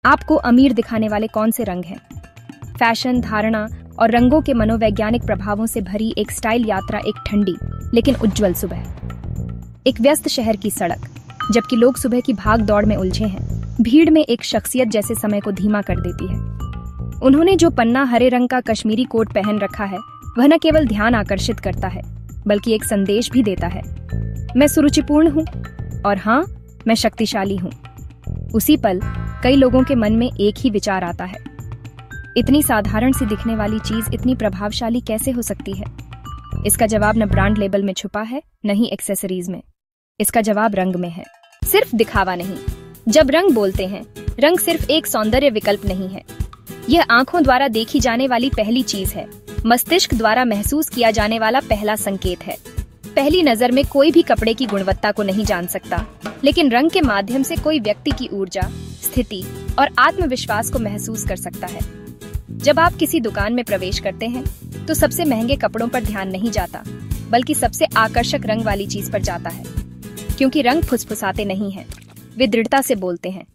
आपको अमीर दिखाने वाले कौन से रंग हैं? फैशन, धारणा और रंगों के मनोवैज्ञानिक प्रभावों से भरी एक स्टाइल यात्रा एक ठंडी लेकिन उज्जवल सुबह। एक व्यस्त शहर की सड़क, जबकि लोग सुबह की भाग दौड़ में उलझे हैं, भीड़ में एक शख्सियत जैसे समय को धीमा कर देती है। उन्होंने जो पन्ना हरे रंग का कश्मीरी कोट पहन रखा है, वह न केवल ध्यान आकर्षित करता है, बल्कि एक संदेश भी देता है। मैं सुरुचिपूर्ण हूँ और हाँ, मैं शक्तिशाली हूँ। उसी पल कई लोगों के मन में एक ही विचार आता है, इतनी साधारण सी दिखने वाली चीज इतनी प्रभावशाली कैसे हो सकती है? इसका जवाब न ब्रांड लेबल में छुपा है, न ही एक्सेसरीज में। इसका जवाब रंग में है। सिर्फ दिखावा नहीं। जब रंग बोलते हैं, रंग सिर्फ एक सौंदर्य विकल्प नहीं है। यह आंखों द्वारा देखी जाने वाली पहली चीज है, मस्तिष्क द्वारा महसूस किया जाने वाला पहला संकेत है। पहली नजर में कोई भी कपड़े की गुणवत्ता को नहीं जान सकता, लेकिन रंग के माध्यम से कोई व्यक्ति की ऊर्जा, स्थिति और आत्मविश्वास को महसूस कर सकता है। जब आप किसी दुकान में प्रवेश करते हैं, तो सबसे महंगे कपड़ों पर ध्यान नहीं जाता, बल्कि सबसे आकर्षक रंग वाली चीज पर जाता है, क्योंकि रंग फुसफुसाते नहीं हैं, वे दृढ़ता से बोलते हैं।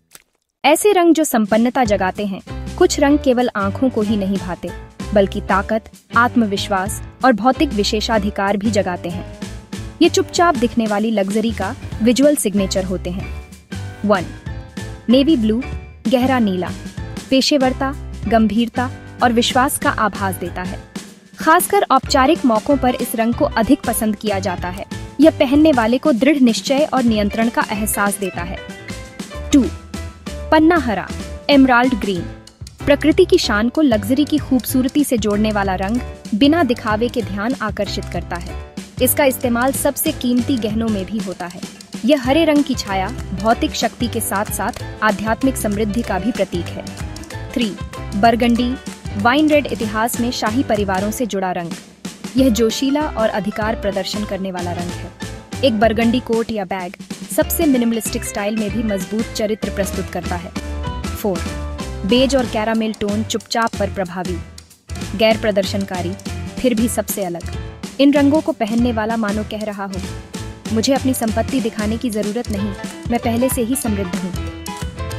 ऐसे रंग जो संपन्नता जगाते हैं। कुछ रंग केवल आंखों को ही नहीं भाते, बल्कि ताकत, आत्मविश्वास और भौतिक विशेषाधिकार भी जगाते हैं। ये चुपचाप दिखने वाली लग्जरी का विजुअल सिग्नेचर होते हैं। 1. नेवी ब्लू, गहरा नीला, पेशेवरता, गंभीरता और विश्वास का आभास देता है। खासकर औपचारिक मौकों पर इस रंग को अधिक पसंद किया जाता है। यह पहनने वाले को दृढ़ निश्चय और नियंत्रण का एहसास देता है। 2. पन्ना हरा, एमराल्ड ग्रीन, प्रकृति की शान को लग्जरी की खूबसूरती से जोड़ने वाला रंग, बिना दिखावे के ध्यान आकर्षित करता है। इसका इस्तेमाल सबसे कीमती गहनों में भी होता है। यह हरे रंग की छाया भौतिक शक्ति के साथ साथ आध्यात्मिक समृद्धि का भी प्रतीक है। 3. बरगंडी, वाइन रेड, इतिहास में शाही परिवारों से जुड़ा रंग। यह जोशीला और अधिकार प्रदर्शन करने वाला रंग है। एक बरगंडी कोट या बैग सबसे मिनिमलिस्टिक स्टाइल में भी मजबूत चरित्र प्रस्तुत करता है। 4. बेज और कैरामेल टोन, चुपचाप पर प्रभावी, गैर प्रदर्शनकारी, फिर भी सबसे अलग। इन रंगों को पहनने वाला मानो कह रहा हो, मुझे अपनी संपत्ति दिखाने की जरूरत नहीं, मैं पहले से ही समृद्ध हूँ।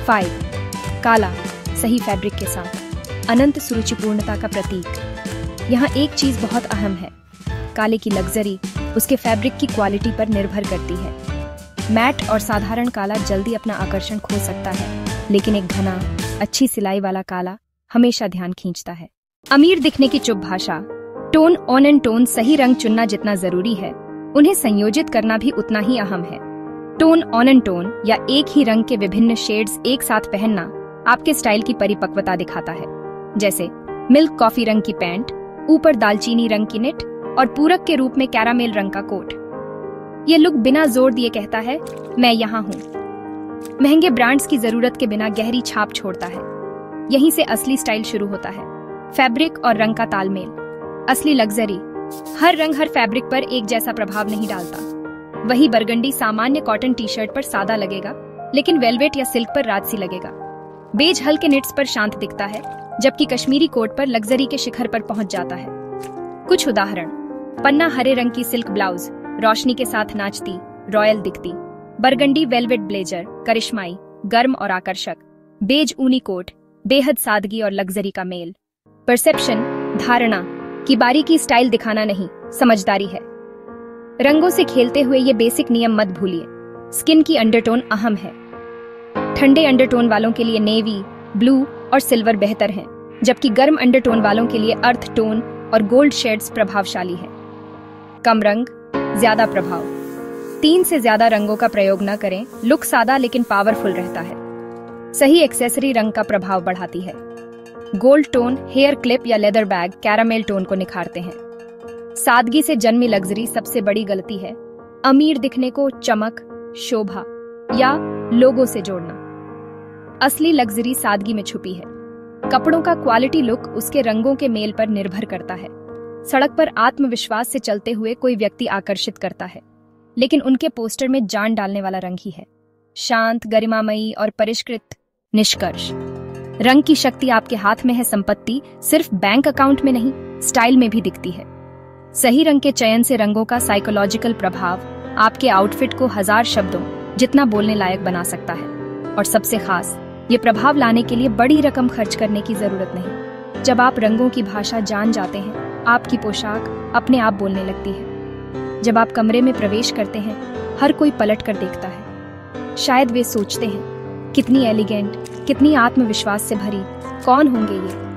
5. काला, सही फैब्रिक के साथ, अनंत सुरुचिपूर्णता का प्रतीक। यहाँ एक चीज बहुत अहम है, काले की लग्जरी उसके फैब्रिक की क्वालिटी पर निर्भर करती है। मैट और साधारण काला जल्दी अपना आकर्षण खो सकता है, लेकिन एक घना, अच्छी सिलाई वाला काला हमेशा ध्यान खींचता है। अमीर दिखने की चुप भाषा। टोन ऑन एंड टोन, सही रंग चुनना जितना जरूरी है, उन्हें संयोजित करना भी उतना ही अहम है। टोन ऑन एंड टोन या एक ही रंग के विभिन्न शेड्स एक साथ पहनना आपके स्टाइल की परिपक्वता दिखाता है। जैसे मिल्क कॉफी रंग की पैंट, ऊपर दालचीनी रंग की निट और पूरक के रूप में कैरामेल रंग का कोट। ये लुक बिना जोर दिए कहता है, मैं यहाँ हूँ। महंगे ब्रांड्स की जरूरत के बिना गहरी छाप छोड़ता है। यहीं से असली स्टाइल शुरू होता है, फैब्रिक और रंग का तालमेल। असली लग्जरी, हर रंग हर फैब्रिक पर एक जैसा प्रभाव नहीं डालता। वही बरगंडी सामान्य कॉटन टी शर्ट पर सादा लगेगा, लेकिन वेलवेट या सिल्क पर राजसी लगेगा। बेज हल्के निट्स पर शांत दिखता है, जबकि कश्मीरी कोट पर लग्जरी के शिखर पर पहुंच जाता है। कुछ उदाहरण: पन्ना हरे रंग की सिल्क ब्लाउज, रोशनी के साथ नाचती, रॉयल दिखती। बरगंडी वेलवेट ब्लेजर, करिश्माई, गर्म और आकर्षक। बेज ऊनी कोट, बेहद सादगी और लग्जरी का मेल। परसेप्शन, धारणा की बारीकी स्टाइल दिखाना नहीं, समझदारी है। रंगों से खेलते हुए ये बेसिक नियम मत भूलिए। स्किन की अंडरटोन अहम है। ठंडे अंडरटोन वालों के लिए नेवी, ब्लू और सिल्वर बेहतर हैं, जबकि गर्म अंडरटोन वालों के लिए अर्थ टोन और गोल्ड शेड्स प्रभावशाली हैं। कम रंग, ज्यादा प्रभाव। 3 से ज्यादा रंगों का प्रयोग न करें, लुक सादा लेकिन पावरफुल रहता है। सही एक्सेसरी रंग का प्रभाव बढ़ाती है। गोल्ड टोन, हेयर क्लिप या लेदर बैग कैरामेल टोन को निखारते हैं। सादगी से जन्मी लग्जरी सबसे बड़ी गलती है। अमीर दिखने को चमक, शोभा या लोगों से जोड़ना। असली लग्जरी सादगी में छुपी है। कपड़ों का क्वालिटी लुक उसके रंगों के मेल पर निर्भर करता है। सड़क पर आत्मविश्वास से चलते हुए कोई व्यक्ति आकर्षित करता है, लेकिन उनके पोस्टर में जान डालने वाला रंग ही है। शांत, गरिमामयी और परिष्कृत। निष्कर्ष: रंग की शक्ति आपके हाथ में है। संपत्ति सिर्फ बैंक अकाउंट में नहीं, स्टाइल में भी दिखती है। सही रंग के चयन से रंगों का साइकोलॉजिकल प्रभाव आपके आउटफिट को 1000 शब्दों जितना बोलने लायक बना सकता है। और सबसे खास, ये प्रभाव लाने के लिए बड़ी रकम खर्च करने की जरूरत नहीं। जब आप रंगों की भाषा जान जाते हैं, आपकी पोशाक अपने आप बोलने लगती है। जब आप कमरे में प्रवेश करते हैं, हर कोई पलट कर देखता है। शायद वे सोचते हैं, कितनी एलिगेंट, कितनी आत्मविश्वास से भरी, कौन होंगे ये।